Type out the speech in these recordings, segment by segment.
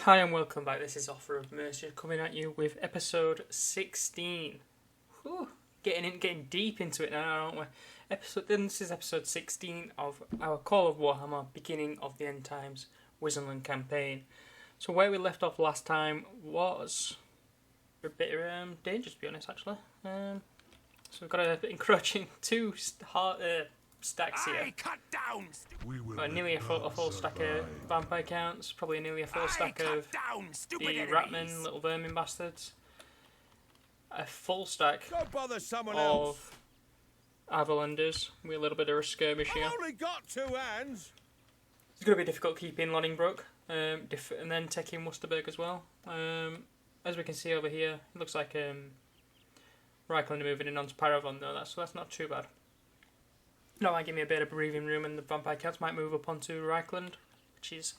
Hi and welcome back. This is Offer of Mercy coming at you with episode 16. Whew, getting deep into it now, aren't we? This is episode 16 of our Call of Warhammer Beginning of the End Times Wissenland campaign. So where we left off last time was a bit dangerous, to be honest, actually. So we've got a bit encroaching two stacks here. Nearly a full stack of vampire counts, probably nearly a full stack of the ratmen, little vermin bastards. A full stack of Averlanders with a little bit of a skirmish here. Only got 2 hands. It's going to be difficult keeping Lodingbrook, and then taking Wusterberg as well. As we can see over here, it looks like Reichland are moving in onto Paravon though, so that's not too bad. That might give me a bit of breathing room, and the vampire cats might move up onto Reichland, which is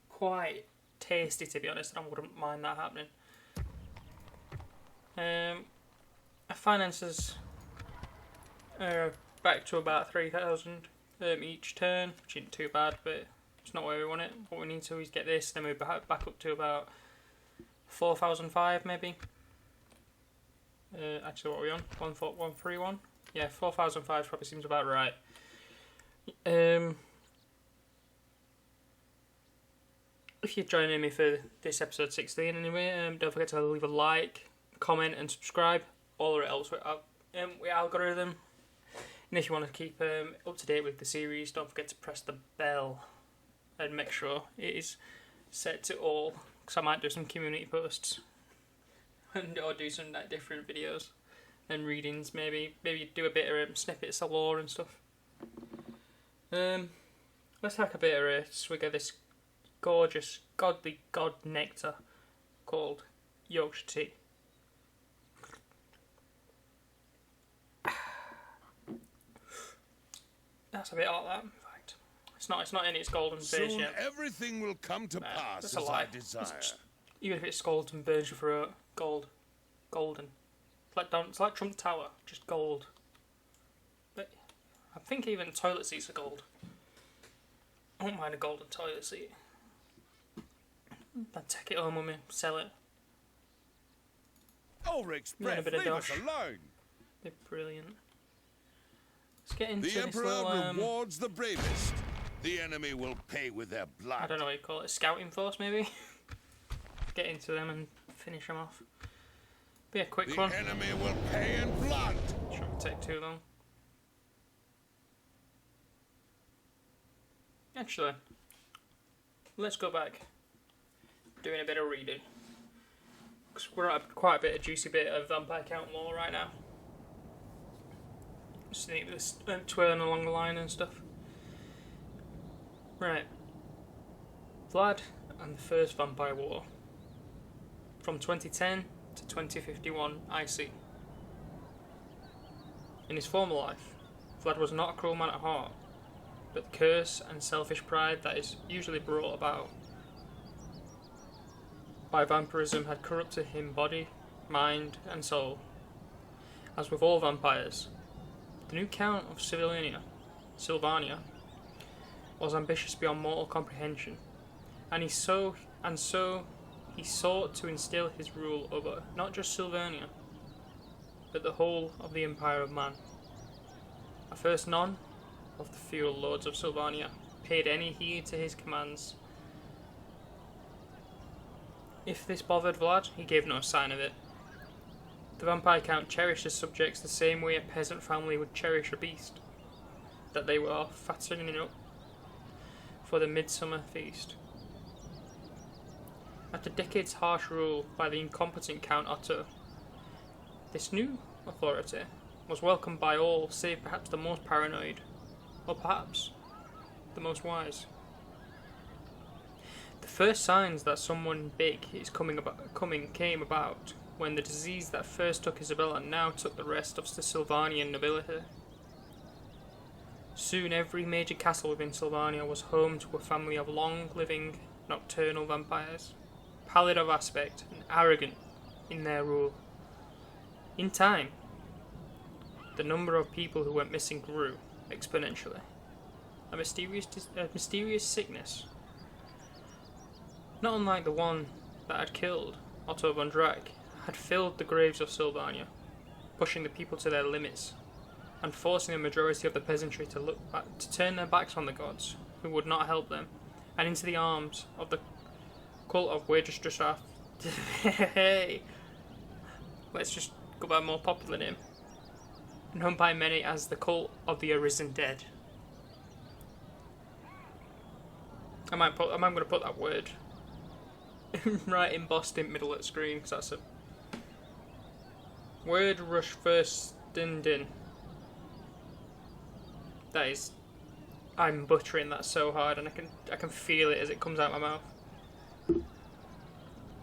quite tasty, to be honest. I wouldn't mind that happening. Our finances are back to about 3,000 each turn, which isn't too bad, but it's not where we want it. What we need to is get this, then move back up to about 4,005 maybe. Actually, what are we on? 131. Yeah, 4,005 probably seems about right. If you're joining me for this episode 16 anyway, don't forget to leave a like, comment and subscribe. All it helps with algorithm. And if you want to keep up to date with the series, don't forget to press the bell and make sure it is set to all, because I might do some community posts or do some different videos and readings, maybe do a bit of snippets of lore and stuff. Let's have a bit of a swig of this gorgeous godly god nectar called Yorkshire tea. That's a bit like that, in fact. It's not in its golden phase yet. Everything will come to pass as I desire. Even if it's gold and burns your throat, golden. It's like Trump Tower, just gold. But I think even toilet seats are gold. I don't mind a golden toilet seat. I'd take it home with me, sell it. Ulrich's breath, leave us alone. They're brilliant. Let's get into the Emperor this little, rewards the bravest. The enemy will pay with their blood. I don't know what you call it, a scouting force maybe? Get into them and finish them off. Be a quick one. The enemy will pay in blood. Shouldn't take too long. Actually, let's go back. Doing a bit of reading. Because we're at quite a bit of juicy bit of vampire count lore right now. Just need this twirling along the line and stuff. Right. Vlad and the First Vampire War. From 2010 to 2051 IC. In his former life, Vlad was not a cruel man at heart, but the curse and selfish pride that is usually brought about by vampirism had corrupted him body, mind and soul. As with all vampires, the new Count of Sylvania, was ambitious beyond mortal comprehension, and so he sought to instill his rule over not just Sylvania, but the whole of the Empire of Man. At first none of the feudal lords of Sylvania paid any heed to his commands. If this bothered Vlad, he gave no sign of it. The vampire count cherished his subjects the same way a peasant family would cherish a beast that they were fattening up for the midsummer feast. After decades' harsh rule by the incompetent Count Otto, this new authority was welcomed by all save perhaps the most paranoid, or perhaps the most wise. The first signs that someone big is coming came about when the disease that first took Isabella now took the rest of the Sylvanian nobility. Soon every major castle within Sylvania was home to a family of long-living nocturnal vampires, pallid of aspect and arrogant in their rule. In time, the number of people who went missing grew exponentially. A mysterious sickness not unlike the one that had killed Otto von Drack, had filled the graves of Sylvania, pushing the people to their limits, and forcing a majority of the peasantry to turn their backs on the gods, who would not help them, and into the arms of the cult of Weidestraff. Hey, let's just go by a more popular name, known by many as the cult of the Arisen Dead. I'm going to put that word right embossed in middle of the screen, because that's a word rush first din. That is, I'm butchering that so hard, and I can feel it as it comes out of my mouth.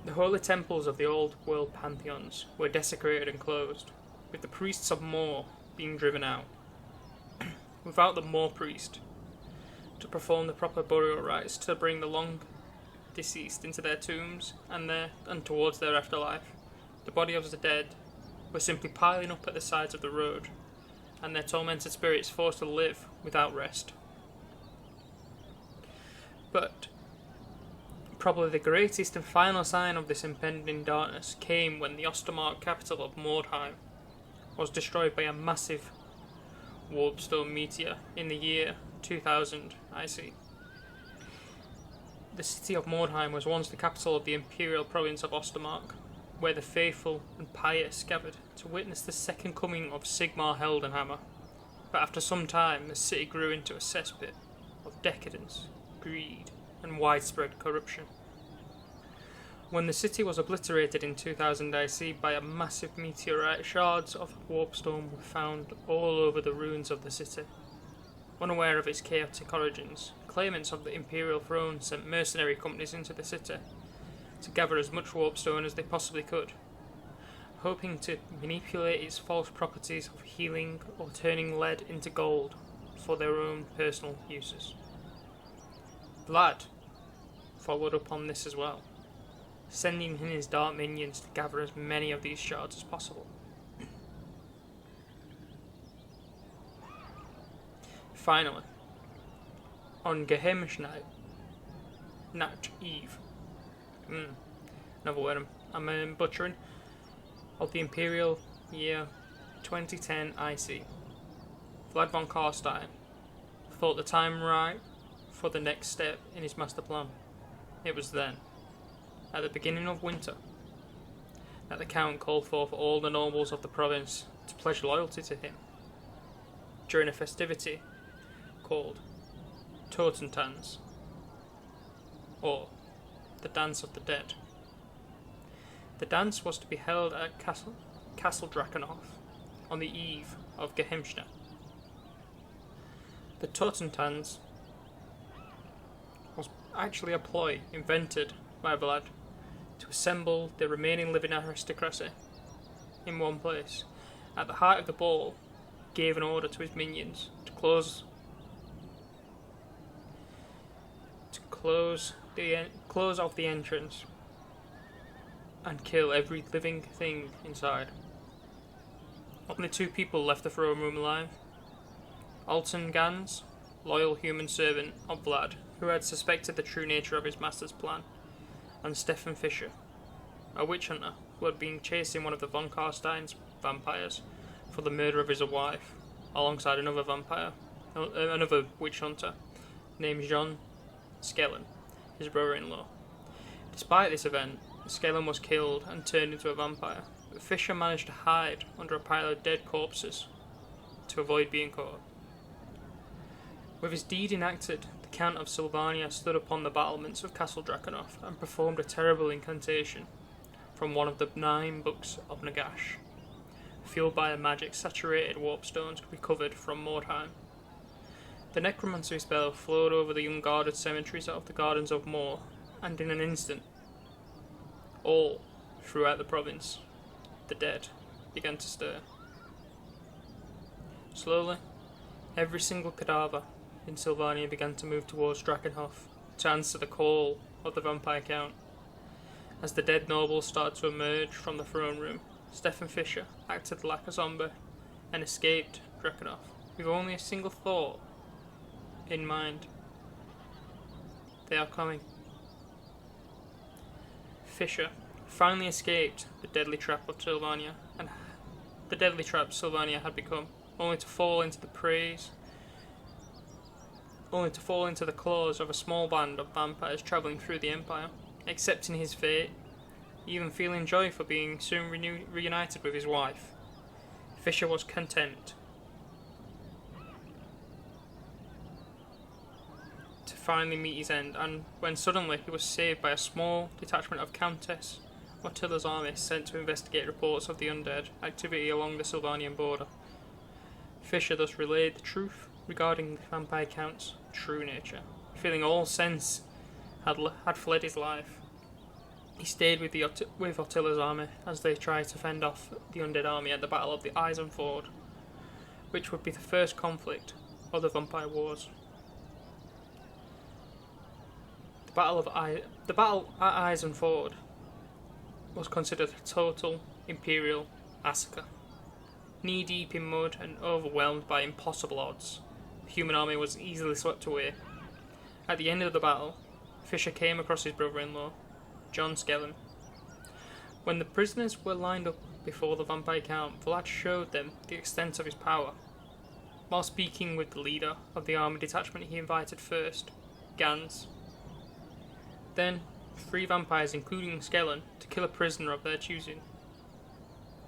The holy temples of the old world pantheons were desecrated and closed, with the priests of Mor being driven out. Without the Mor priest to perform the proper burial rites to bring the long deceased into their tombs and towards their afterlife, the body of the dead were simply piling up at the sides of the road, and their tormented spirits forced to live without rest. But probably the greatest and final sign of this impending darkness came when the Ostermark capital of Mordheim was destroyed by a massive warpstone meteor in the year 2000 IC. The city of Mordheim was once the capital of the imperial province of Ostermark, where the faithful and pious gathered to witness the second coming of Sigmar Heldenhammer. But after some time, the city grew into a cesspit of decadence, greed, and widespread corruption. When the city was obliterated in 2000 IC by a massive meteorite, shards of warpstone were found all over the ruins of the city. Unaware of its chaotic origins, claimants of the imperial throne sent mercenary companies into the city to gather as much warpstone as they possibly could, hoping to manipulate its false properties of healing or turning lead into gold for their own personal uses. Vlad followed up on this as well, sending in his dark minions to gather as many of these shards as possible. Finally, on Gehemschnight, Nacht Eve, another word I'm butchering, of the Imperial year 2010 IC, Vlad von Karstein thought the time right for the next step in his master plan. It was then, at the beginning of winter, that the Count called forth all the nobles of the province to pledge loyalty to him during a festivity called Totentanz, or the Dance of the Dead. The dance was to be held at Castle Drakenhof on the eve of Gehemschnitt. The Totentanz was actually a ploy invented by Vlad to assemble the remaining living aristocracy in one place. At the height of the ball, he gave an order to his minions to close off the entrance and kill every living thing inside. Only 2 people left the throne room alive: Alton Gans, loyal human servant of Vlad, who had suspected the true nature of his master's plan, and Stefan Fischer, a witch hunter who had been chasing one of the von Karstein's vampires for the murder of his wife, alongside another witch hunter named Jean Skellen, his brother-in-law. Despite this event, Skellen was killed and turned into a vampire, but Fischer managed to hide under a pile of dead corpses to avoid being caught. With his deed enacted, the Count of Sylvania stood upon the battlements of Castle Drakenhof and performed a terrible incantation from one of the 9 books of Nagash, fueled by a magic saturated warpstones recovered from Mordheim. The necromancy spell flowed over the unguarded cemeteries of the Gardens of Mor, and in an instant, all throughout the province, the dead began to stir. Slowly, every single cadaver in Sylvania began to move towards Drakenhof to answer the call of the vampire count. As the dead nobles started to emerge from the throne room, Stefan Fischer acted like a zombie and escaped Drakenhof with only a single thought in mind: they are coming. Fisher finally escaped the deadly trap of Sylvania, and the deadly trap Sylvania had become, only to fall into the claws of a small band of vampires travelling through the Empire. Accepting his fate, even feeling joy for being soon reunited with his wife, Fisher was content to finally meet his end, and when suddenly he was saved by a small detachment of Countess Ottila's army sent to investigate reports of the undead activity along the Sylvanian border. Fisher thus relayed the truth regarding the vampire count's true nature. Feeling all sense had fled his life, he stayed with Ottila's army as they tried to fend off the undead army at the Battle of the Eisenford, which would be the first conflict of the Vampire Wars. The battle at Eisenford was considered a total Imperial massacre. Knee-deep in mud and overwhelmed by impossible odds, the human army was easily swept away. At the end of the battle, Fisher came across his brother-in-law, John Skellen. When the prisoners were lined up before the vampire count, Vlad showed them the extent of his power. While speaking with the leader of the army detachment he invited first, Gans. Then, 3 vampires, including Skellen, to kill a prisoner of their choosing.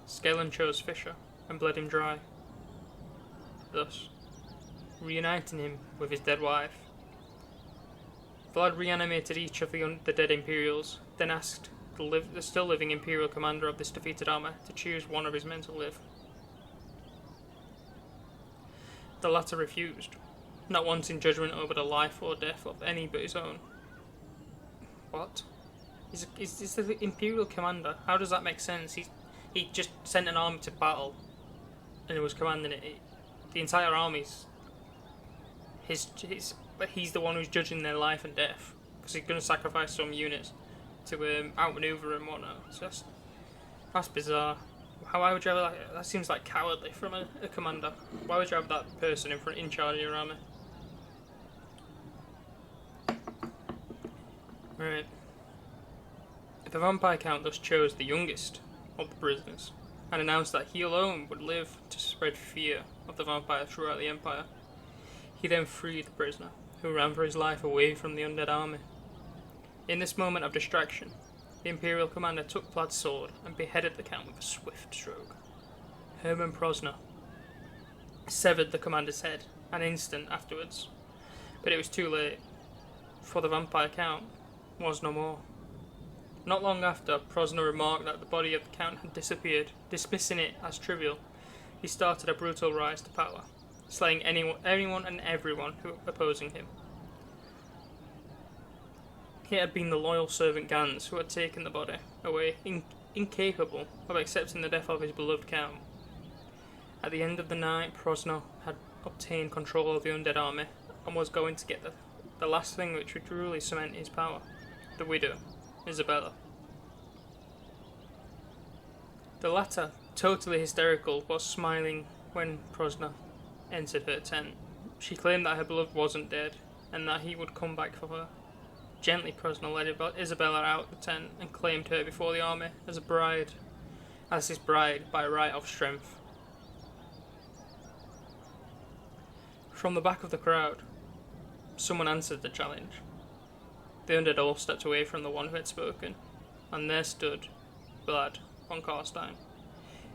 Skellen chose Fisher and bled him dry, thus reuniting him with his dead wife. Vlad reanimated each of the dead Imperials, then asked the still living Imperial commander of this defeated army to choose one of his men to live. The latter refused, not wanting judgment over the life or death of any but his own. What? Is this the Imperial commander? How does that make sense? He just sent an army to battle and was commanding it. The entire army's but he's the one who's judging their life and death, because he's going to sacrifice some units to outmaneuver and whatnot. So that's bizarre. Why would you have that seems like cowardly from a commander. Why would you have that person in charge of your army? Right. The vampire count thus chose the youngest of the prisoners, and announced that he alone would live to spread fear of the vampire throughout the Empire. He then freed the prisoner, who ran for his life away from the undead army. In this moment of distraction, the Imperial commander took Vlad's sword and beheaded the count with a swift stroke. Hermann Prosner severed the commander's head an instant afterwards, but it was too late, for the vampire count was no more. Not long after, Prosner remarked that the body of the count had disappeared. Dismissing it as trivial, he started a brutal rise to power, slaying anyone and everyone who opposing him. It had been the loyal servant Gans who had taken the body away, incapable of accepting the death of his beloved count. At the end of the night, Prosner had obtained control of the undead army and was going to get the last thing which would truly cement his power: the widow, Isabella. The latter, totally hysterical, was smiling when Prosner entered her tent. She claimed that her beloved wasn't dead, and that he would come back for her. Gently, Prosner led Isabella out the tent and claimed her before the army as his bride by right of strength. From the back of the crowd, someone answered the challenge. The undead all stepped away from the one who had spoken, and there stood Vlad von Karstein.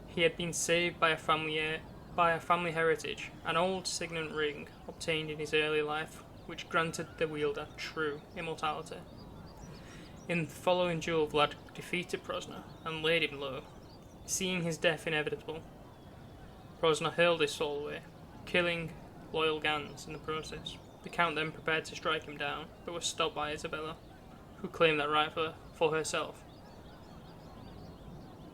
He had been saved by a family heritage, an old signet ring obtained in his early life, which granted the wielder true immortality. In the following duel, Vlad defeated Prosner and laid him low. Seeing his death inevitable, Prosner hurled his soul away, killing loyal Gans in the process. The count then prepared to strike him down, but was stopped by Isabella, who claimed that right for herself.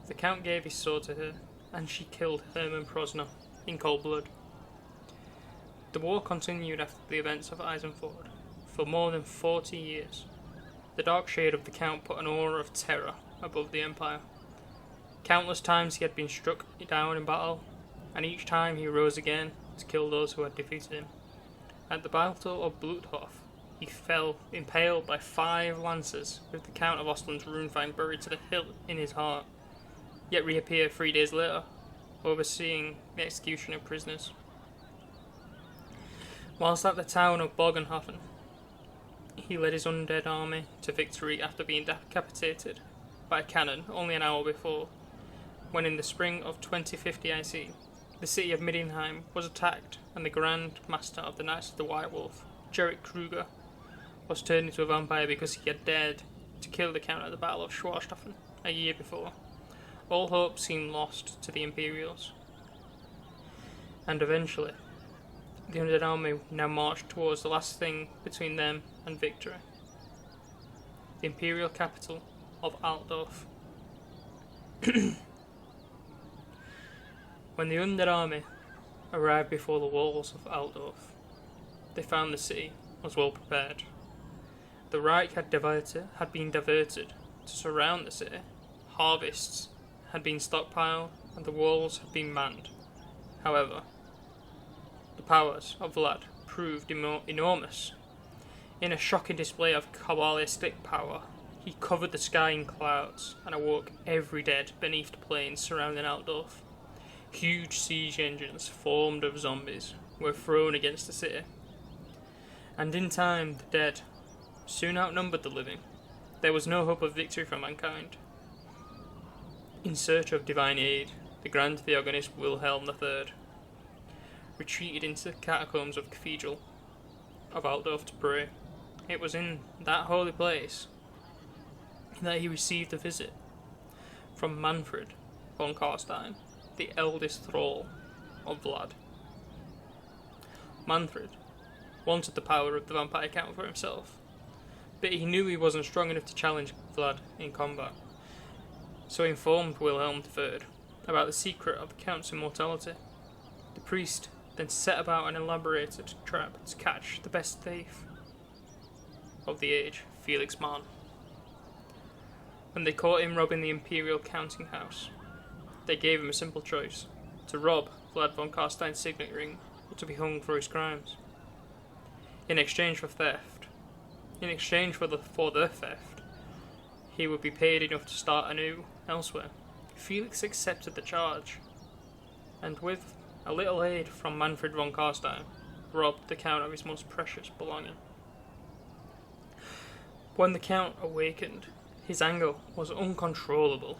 The count gave his sword to her, and she killed Hermann Prosner in cold blood. The war continued after the events of Eisenford for more than 40 years. The dark shade of the count put an aura of terror above the Empire. Countless times he had been struck down in battle, and each time he rose again to kill those who had defeated him. At the Battle of Bluthof, he fell impaled by 5 lancers, with the Count of Ostland's runefang buried to the hilt in his heart, yet reappeared 3 days later, overseeing the execution of prisoners. Whilst at the town of Bogenhofen, he led his undead army to victory after being decapitated by a cannon only an hour before, when in the spring of 2050 IC, the city of Middenheim was attacked and the Grand Master of the Knights of the White Wolf, Gerrit Kruger, was turned into a vampire because he had dared to kill the Count at the Battle of Schwarstoffen a year before. All hope seemed lost to the Imperials, and eventually, the undead army now marched towards the last thing between them and victory, the Imperial capital of Altdorf. When the undead army arrived before the walls of Altdorf, they found the city was well prepared. The Reich had been diverted to surround the city, harvests had been stockpiled, and the walls had been manned. However, the powers of Vlad proved enormous. In a shocking display of Kabbalistic power, he covered the sky in clouds and awoke every dead beneath the plains surrounding Altdorf. Huge siege engines formed of zombies were thrown against the city, and in time the dead soon outnumbered the living. There was no hope of victory for mankind. In search of divine aid, the Grand Theogonist Wilhelm III retreated into the catacombs of the Cathedral of Altdorf to pray. It was in that holy place that he received a visit from Manfred von Karstein, the eldest thrall of Vlad. Manfred wanted the power of the Vampire Count for himself, but he knew he wasn't strong enough to challenge Vlad in combat, so he informed Wilhelm III about the secret of the Count's immortality. The priest then set about an elaborated trap to catch the best thief of the age, Felix Mann. When they caught him robbing the Imperial counting house, they gave him a simple choice: to rob Vlad von Karstein's signet ring or to be hung for his crimes. In exchange for the theft, he would be paid enough to start anew elsewhere. Felix accepted the charge, and with a little aid from Manfred von Karstein, robbed the Count of his most precious belonging. When the Count awakened, his anger was uncontrollable.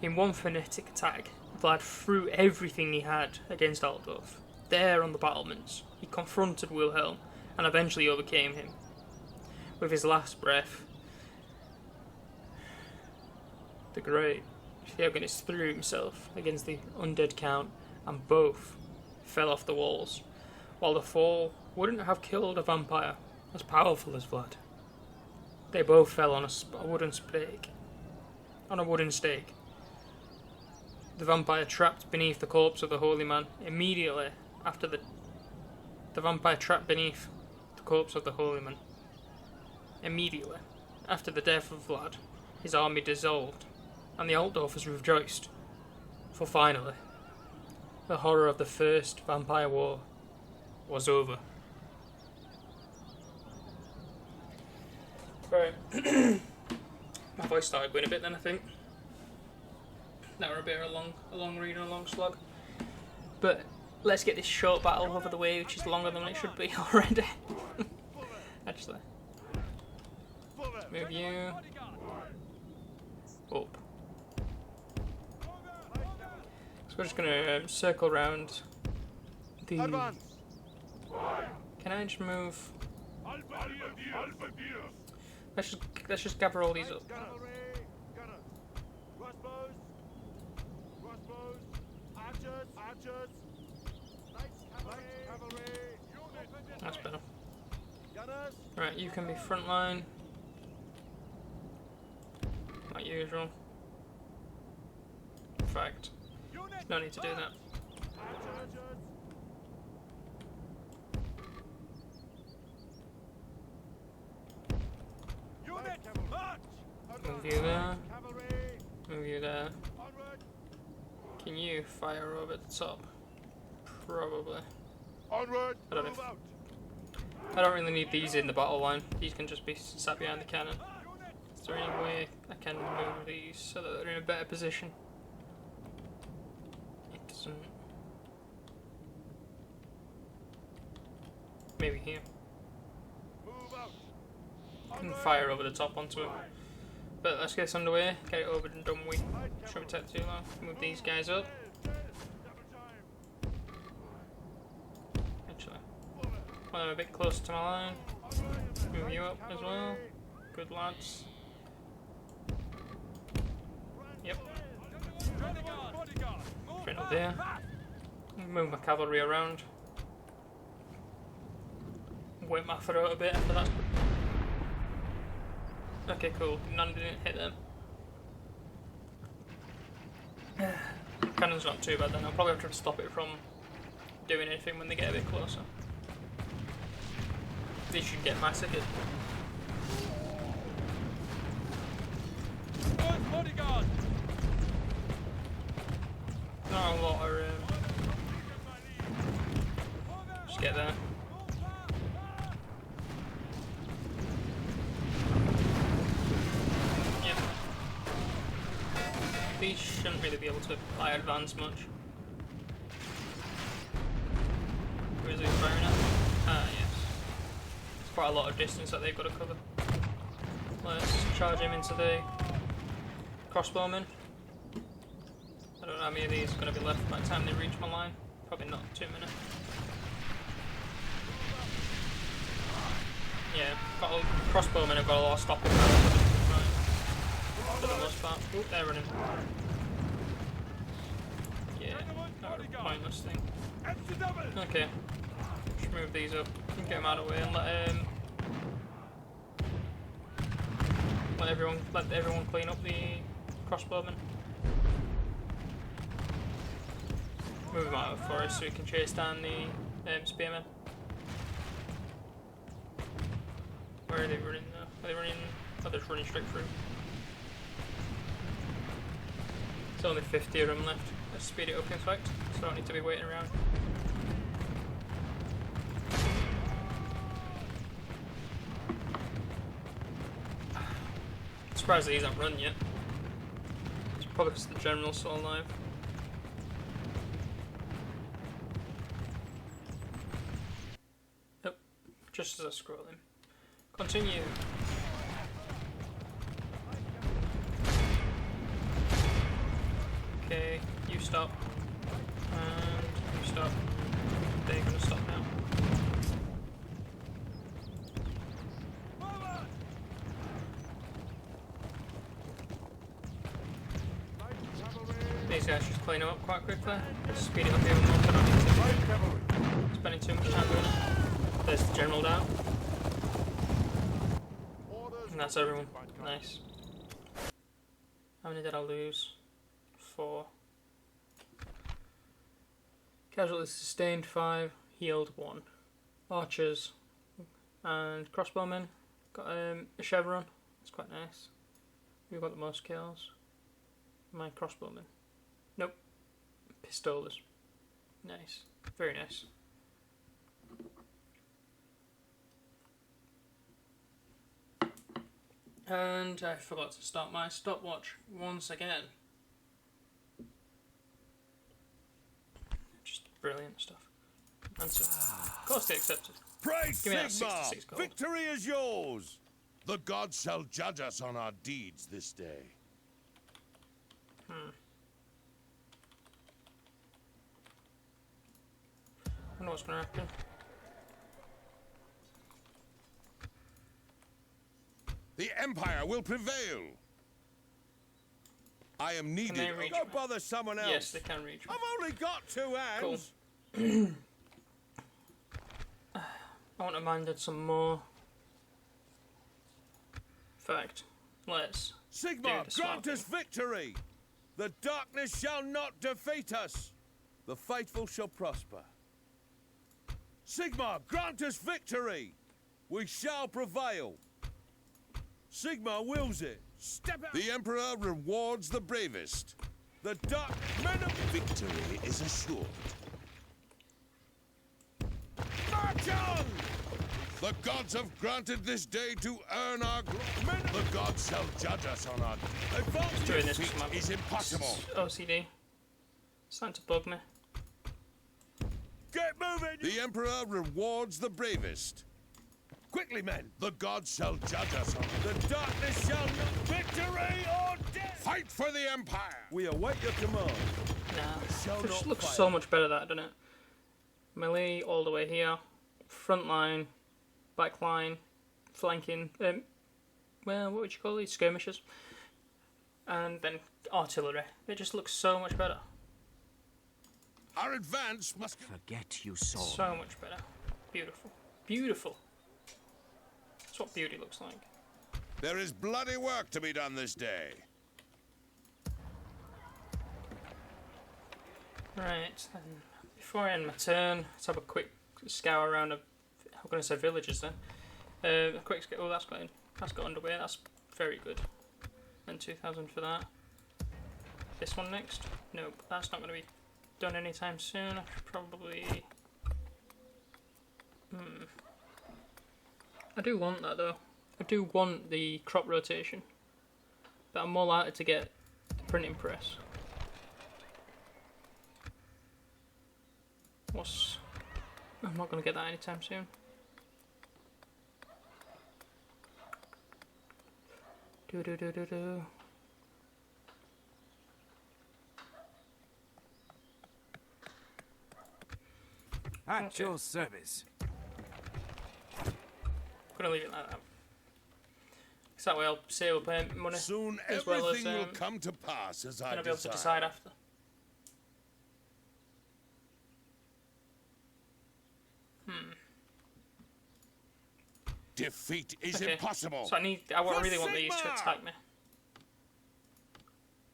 In one frenetic attack, Vlad threw everything he had against Altdorf. There on the battlements, he confronted Wilhelm and eventually overcame him. With his last breath, the great Theogonist threw himself against the undead Count, and both fell off the walls, while the fall wouldn't have killed a vampire as powerful as Vlad. They both fell on a wooden stake. The vampire trapped beneath the corpse of the holy man. Immediately after the death of Vlad, his army dissolved, and the Altdorfers rejoiced, for finally, the horror of the First Vampire War was over. Right. My voice started going a bit then, I think. That were a bit of a long read and a long slog. But let's get this short battle over the way, which is longer than it should be already. Actually. Move you up. So we're just gonna circle around the... Can I just move... Let's just gather all these up. That's better. Right, you can be frontline. Like usual. In fact, no need to do that. Move you there. Move you there. Can you fire over the top? Probably. Onward. I don't know. I don't really need these in the battle line. These can just be sat behind the cannon. Is there any way I can move these so that they're in a better position? It doesn't. Maybe here. And fire over the top onto him. But let's get this underway, get it over and done with. Shouldn't take too long. Move these guys up. Actually, well, I'm a bit closer to my line. Move you up as well. Good lads. Yep. Right up there. Move my cavalry around. Wait my throat a bit after that. Okay, cool. None didn't hit them. Cannon's not too bad then. I'll probably have to stop it from doing anything when they get a bit closer. These should get massacred. Not a lot of just get there. These shouldn't really be able to advance much. Where is he firing at? Ah, yes. It's quite a lot of distance that they've got to cover. Let's charge him into the crossbowmen. I don't know how many of these are going to be left by the time they reach my line. Probably not 2 minutes. Yeah, crossbowmen have got a lot of stopping power. For the most part. Oop, they're running. Yeah, that was a pointless thing. Okay. Just move these up and get them out of the way and let everyone clean up the crossbowmen. Move them out of the forest so we can chase down the spearmen. Where are they running now? Are they running? Oh, they're just running straight through. There's only 50 of them left. Let's speed it up in fact, so I don't need to be waiting around. I'm surprised these haven't run yet. It's probably because the general's still alive. Nope, just as I scroll him. Continue. Okay, you stop. And you stop. They're gonna stop now. These guys just clean them up quite quickly. Just speed it up even more. I don't need to spending too much time doing it. There's the general down. And that's everyone. Nice. How many did I lose? 4. Casualties sustained 5, healed 1. Archers and crossbowmen. Got a chevron. That's quite nice. We've got the most kills. My crossbowmen. Nope. Pistolas. Nice. Very nice. And I forgot to start my stopwatch once again. Just brilliant stuff. Answer. Of course they accepted. Praise Give me that Sigma! 66 gold. Victory is yours! The gods shall judge us on our deeds this day. I wonder what's going to happen. The Empire will prevail! I am needed. Can they reach Don't me? bother someone else. Yes, they can reach me. I've only got 2 hands. Cool. I want to mind some more. In fact, let's Sigma, do the grant swapping. us victory! The darkness shall not defeat us! The faithful shall prosper. Sigma, grant us victory! We shall prevail! Sigma wills it. Step out! The Emperor rewards the bravest. The dark men of victory is assured. March on! The gods have granted this day to earn our glory. The gods shall judge us on our doing this defeat is impossible. OCD. It's starting to bug me. Get moving! The Emperor rewards the bravest. Quickly, men! The gods shall judge us on the darkness shall not victory or death! Fight for the Empire! We await your command. Nah, it just looks so much better that, doesn't it? Melee all the way here. Front line, back line, flanking, well, what would you call these? Skirmishers. And then artillery. It just looks so much better. Our advance must forget you saw. So much better. Beautiful. Beautiful. That's what beauty looks like. There is bloody work to be done this day. Right, then before I end my turn, let's have a quick scour around I'm going to say villages then. A quick scour, oh that's got underway, that's very good. And 2,000 for that. This one next? Nope, that's not going to be done anytime soon. I should probably... I do want that though. I do want the crop rotation. But I'm more likely to get the printing press. I'm not going to get that anytime soon. At your service. I'm going to leave it like that. Because that way I'll save up money. Soon as well everything as, will come to pass as I and I'll be able to decide after. Defeat is impossible. So I really want these to attack me.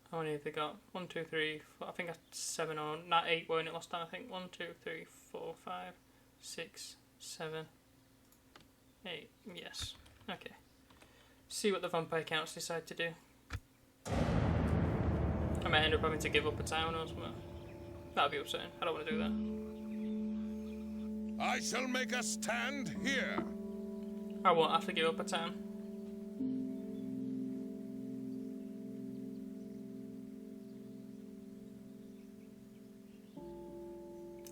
How many have they got? 1, 2, 3, 4. I think that's 7 or not 8 weren't it last time? I think 1, 2, 3, 4, 5, 6, 7, 8. Yes. Okay. See what the vampire counts decide to do. I might end up having to give up a town or something. That'd be upsetting. I don't want to do that. I shall make a stand here. I won't have to give up a town.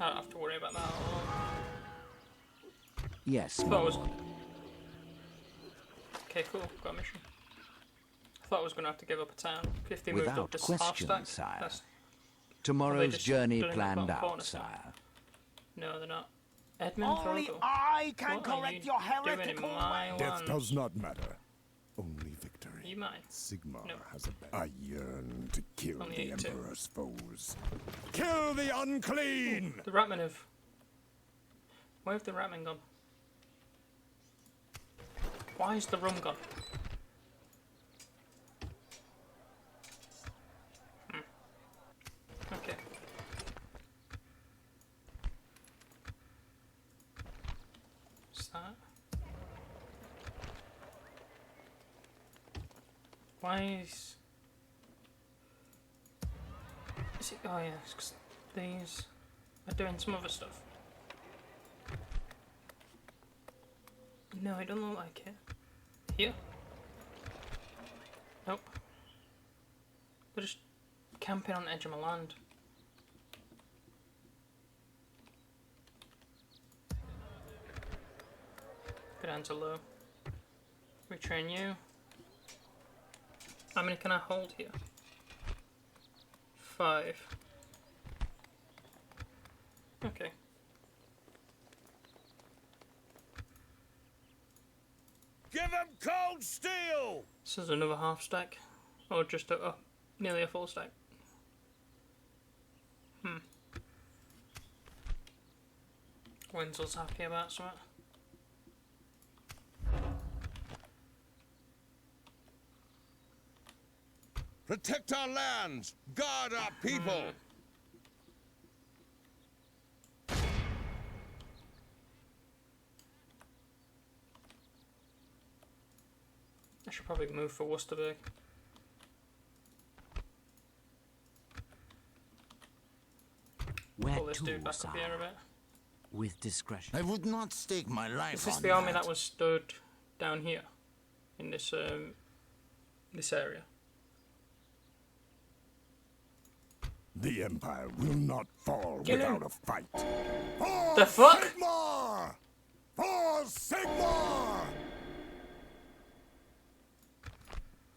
I don't have to worry about that at all. Yes, I thought I was... Okay, cool. Got a mission. I thought I was going to have to give up a town. If they moved up to half stack. Sire. Tomorrow's journey planned out, sire. No, they're not. Edmund Only I can correct your heretical ways. Death does not matter. Only victory. You might. Sigmar No. has a I yearn to kill Only the 82. Emperor's foes. Kill the unclean! The Ratmen have... Where have the Ratmen gone? Why is the rum gone? Okay. What's that? Why is it? Oh yeah, it's 'cause these are doing some other stuff. No, it doesn't look like it. Here? Nope. They're just camping on the edge of my land. Go down to low. Retrain you. How many can I hold here? 5. Okay. Give him cold steel! This is another half stack. Or just nearly a full stack. Wenzel's happy about something. Protect our lands! Guard our people! I should probably move for Worcesterburg. Where Pull this to, dude back up here a bit. with discretion. I would not stake my life Is this on the army that was stood down here in this this area? The Empire will not fall Get without him. a fight. The fuck? Sigmar! For Sigmar!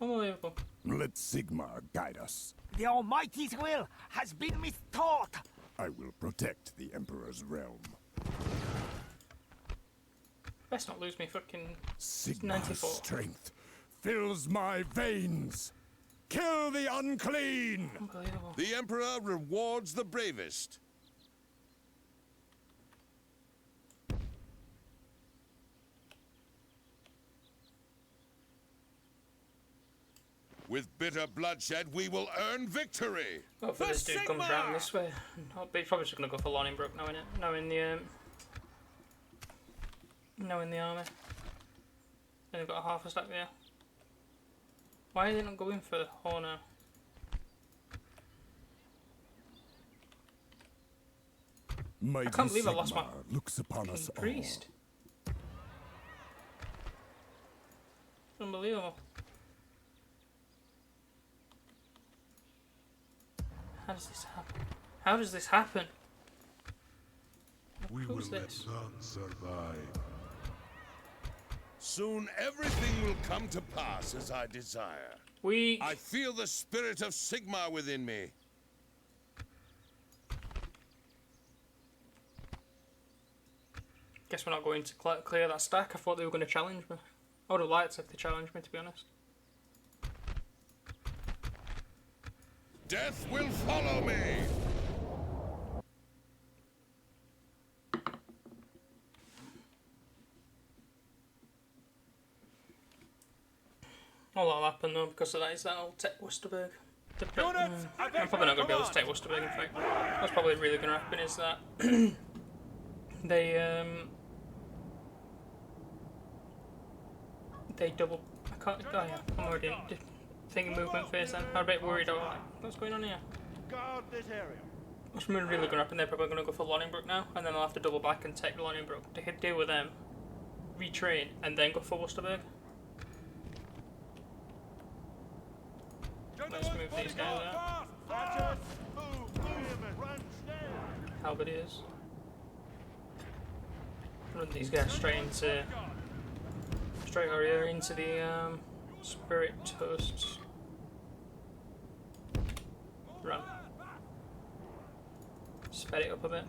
Unbelievable. Let Sigmar guide us. The Almighty's will has been mistaught. I will protect the Emperor's realm. Best not lose me fucking Sigmar's 94. strength fills my veins. Kill the unclean! Unbelievable. The Emperor rewards the bravest. With bitter bloodshed, we will earn victory. Hopefully this dude comes round this way. He's probably just gonna go for Lonningbrook, knowing the army. Then they've got a half a stack there. Why are they not going for Horner? Mighty I can't believe I lost my Sigmar looks upon us all. priest. Unbelievable. How does this happen? How does this happen? We will Who's let this? none survive. Soon everything will come to pass as I desire. I feel the spirit of Sigmar within me. Guess we're not going to clear that stack. I thought they were going to challenge me. I would have liked if they challenged me, to be honest. Death will follow me. All that'll happen though because of that is that old Tech Wusterberg. I'm probably not going to be able to take Wusterberg, in fact. What's probably really going to happen is that they double. I can't. Oh yeah, I'm already in thinking movement phase then. I'm a bit worried about what's going on here. Guard this area. What's really going to happen? They're probably going to go for Lonningbrook now, and then I'll have to double back and take Lonningbrook to deal with them, retrain, and then go for Wusterberg. Let's move these guys out. Halberdiers. Run these guys straight into the spirit toasts. Run. Sped it up a bit.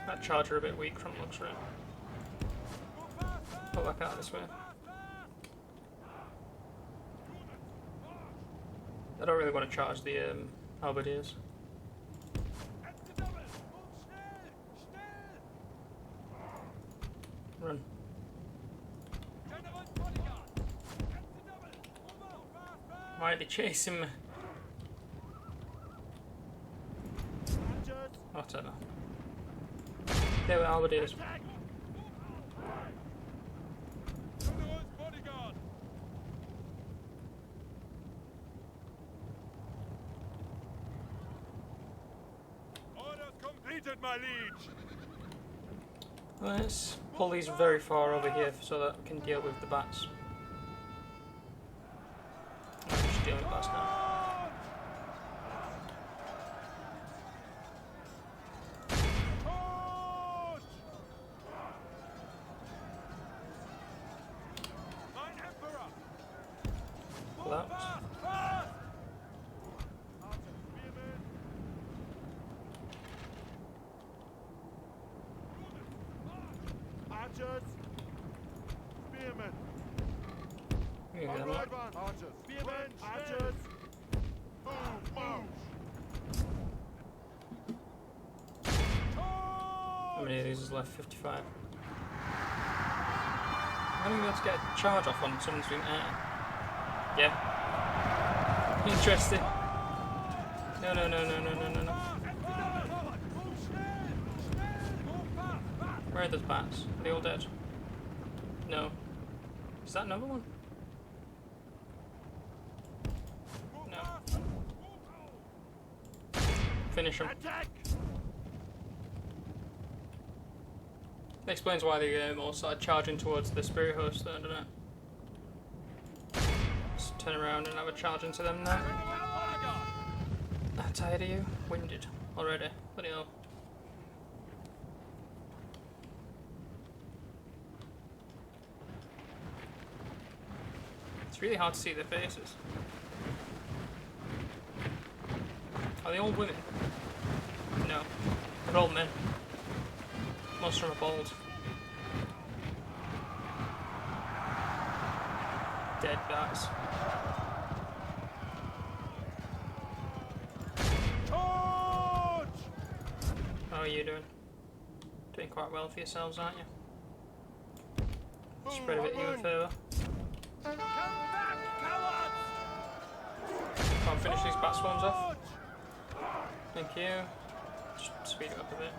That charger a bit weak from looks right. Pull back out this way. I don't really want to charge the halberdiers. Run. Why are they chasing me? I don't know. There were halberdiers. Orders completed, my liege. Let's pull these very far over here so that we can deal with the bats. I'm just dealing with bats now. Pull out. Archers. Spearmen. Yeah, them up. Archers. Spearmen. Archers. Move. How many of these is left? 55. How do we be able to get a charge off on someone's doing yeah. Interesting. No. Where are those bats? Are they all dead? No. Is that another one? No. Finish him. Attack! That explains why they all started charging towards the spirit host there, doesn't it? Just turn around and have a charge into them now. I'm tired of you? Winded already. Bloody hell. It's really hard to see their faces. Are they all women? No. They're all men. Most of them are bald. Dead guys. Charge! How are you doing? Doing quite well for yourselves, aren't you? Spread a bit even further. Come back, cowards! Can't finish these bat swarms off. Thank you. Just speed it up a bit.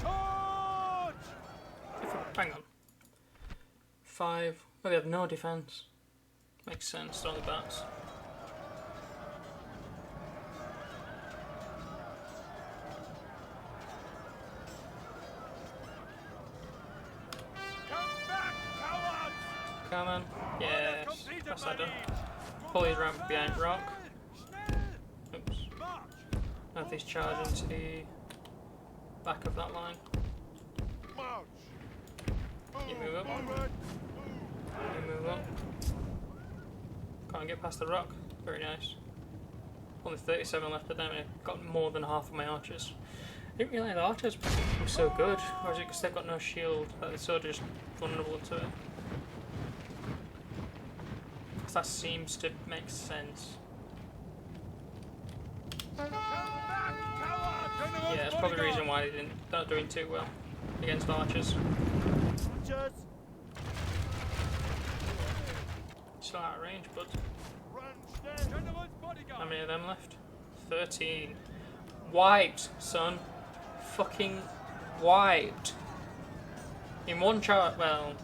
Charge! Hang on. 5. Well, they have no defense. Makes sense, they're only bats. Come back, cowards! Come on. Yes. That's that done. Pull these ramp behind rock. Oops. March! Have these charge into the back of that line. March! You move up. Forward! You move up. Can't get past the rock. Very nice. Only 37 left of them and I've got more than half of my archers. I didn't realise archers were so good. Or is it because they've got no shield that they're so just vulnerable to it? Because that seems to make sense. Come back, cowards! Yeah, that's probably the reason why they're not doing too well against archers. Archers! Still out of range, but Run, stand! General's bodyguard! how many of them left? 13. Wiped, son. Fucking wiped. In one charge, well,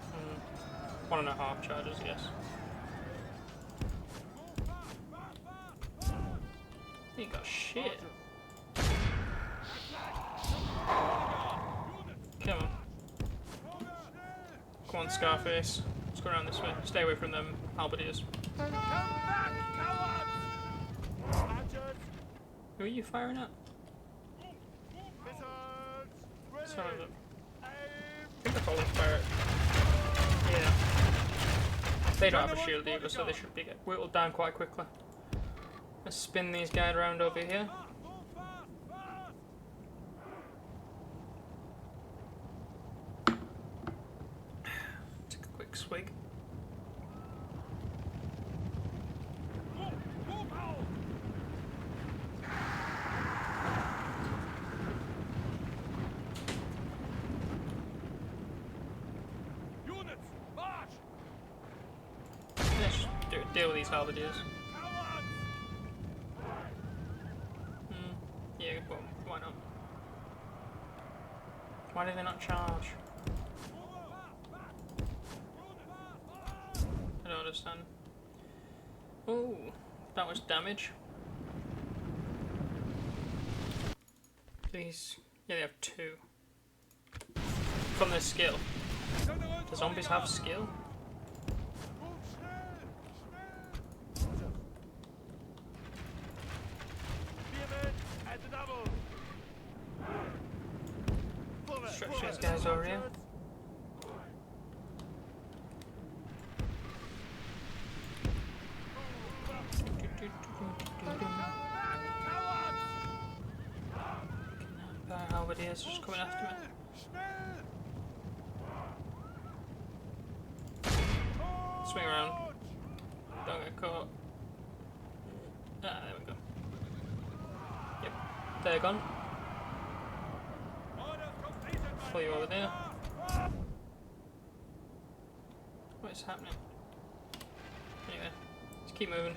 1.5 charges, yes. You got shit. Come on. Come on, Scarface. Let's go around this way. Stay away from them halberdiers. Come back, cowards! Archers! Who are you firing at? Missiles! Ready! Sorry, look. Aim! I think they're falling fire. Yeah. They don't have a shield either, so they should be get whittled down quite quickly. Let's spin these guys around over here. Move fast, fast! Take a quick swig. Move out! Units, march! Let's just deal with these halberdiers. Cowards! Yeah, well, why not? Why do they not charge? I don't understand. Oh, that was damage. These, yeah, they have 2. From their skill. Do zombies have skill? Move schnell! Schnell! Spearmen at the double! Forward, Stretch forward, these guys over here. archers. Halberdiers just coming after me. Schnell! Swing around. Don't get caught. Ah, there we go. Yep, they're gone. Pull you over there. What is happening? Anyway, let's keep moving.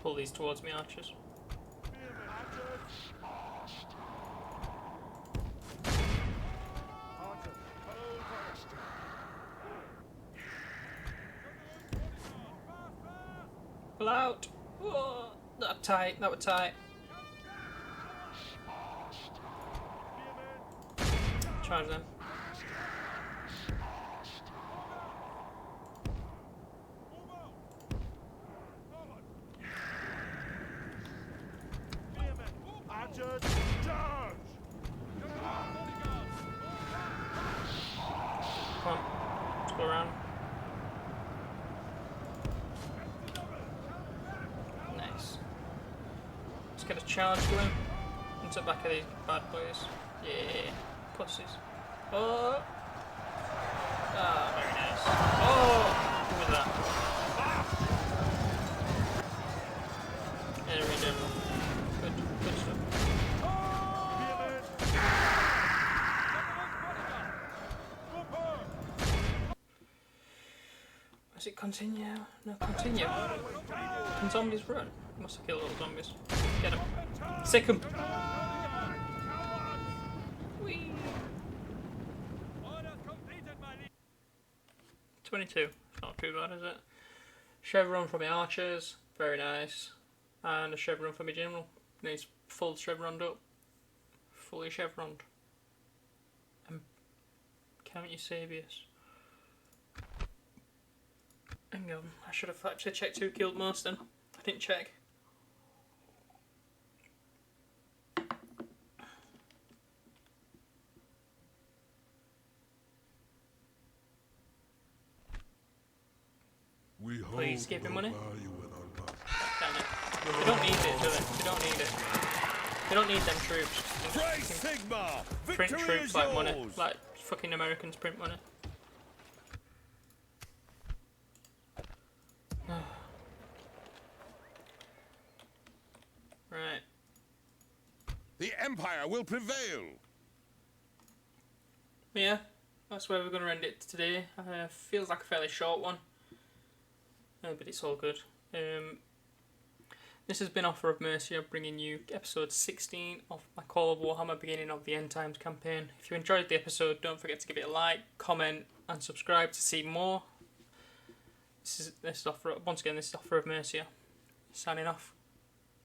Pull these towards me, archers. Pull out. Whoa, that tight. That was tight. Charge them. Adjutant, charge! Come on. Let's go around. Nice. Let's get a charge going into the back of these bad boys. Yeah. Pussies. Oh! Ah, very nice. Oh! Look at that. Enemy general. Good stuff. Does it continue? No, continue. Can zombies run? Must have killed all the zombies. Get them. Sick them. 22. It's not too bad, is it? Chevron for my archers. Very nice. And a chevron for my general. Needs full chevroned up. Fully chevroned. And Count Eusebius. Hang on. I should have actually checked who killed most then. I didn't check. Please give me money. Damn it. They don't need it, do they? They don't need it. They don't need them troops. Great Sigma! Print Victory troops is like yours. money. Like fucking Americans print money. Right. The Empire will prevail. Yeah, that's where we're going to end it today. Feels like a fairly short one. But it's all good. This has been Offer of Mercia, bringing you episode 16 of my Call of Warhammer, beginning of the End Times campaign. If you enjoyed the episode, don't forget to give it a like, comment, and subscribe to see more. This is Offer. Once again, this is Offer of Mercia. Signing off.